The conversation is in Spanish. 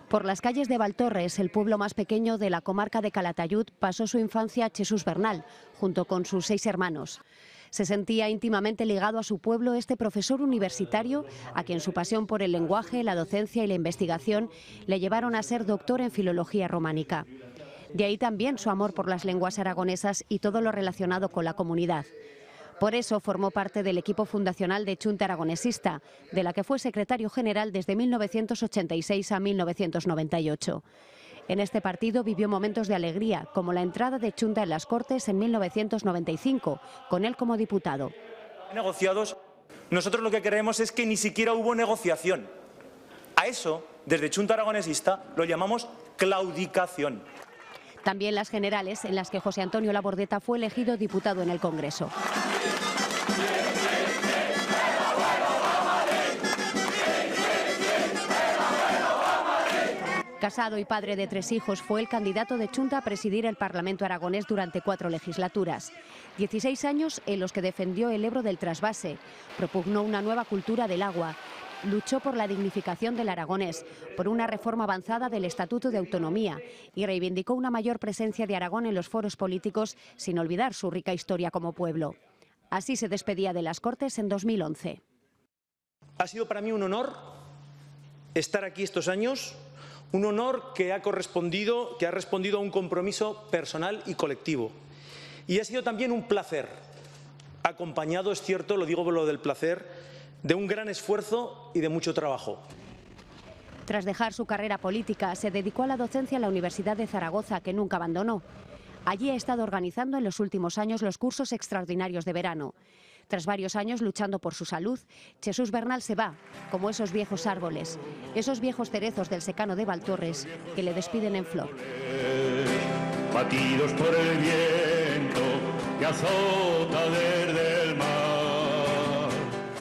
Por las calles de Valtorres, el pueblo más pequeño de la comarca de Calatayud, pasó su infancia Jesús Bernal, junto con sus 6 hermanos. Se sentía íntimamente ligado a su pueblo este profesor universitario, a quien su pasión por el lenguaje, la docencia y la investigación le llevaron a ser doctor en filología románica. De ahí también su amor por las lenguas aragonesas y todo lo relacionado con la comunidad. Por eso formó parte del equipo fundacional de Chunta Aragonesista, de la que fue secretario general desde 1986 a 1998. En este partido vivió momentos de alegría, como la entrada de Chunta en las Cortes en 1995, con él como diputado. Negociados, nosotros lo que creemos es que ni siquiera hubo negociación. A eso, desde Chunta Aragonesista, lo llamamos claudicación. También las generales, en las que José Antonio Labordeta fue elegido diputado en el Congreso. Casado y padre de 3 hijos, fue el candidato de Chunta a presidir el Parlamento aragonés durante 4 legislaturas. 16 años en los que defendió el Ebro del trasvase, propugnó una nueva cultura del agua, luchó por la dignificación del aragonés, por una reforma avanzada del Estatuto de Autonomía y reivindicó una mayor presencia de Aragón en los foros políticos, sin olvidar su rica historia como pueblo. Así se despedía de las Cortes en 2011. Ha sido para mí un honor estar aquí estos años, un honor que ha respondido a un compromiso personal y colectivo. Y ha sido también un placer, acompañado, es cierto, lo digo por lo del placer, de un gran esfuerzo y de mucho trabajo. Tras dejar su carrera política, se dedicó a la docencia en la Universidad de Zaragoza, que nunca abandonó. Allí ha estado organizando en los últimos años los cursos extraordinarios de verano. Tras varios años luchando por su salud, Jesús Bernal se va, como esos viejos árboles, esos viejos cerezos del secano de Valtorres que le despiden en flor. Batidos por el viento que azota de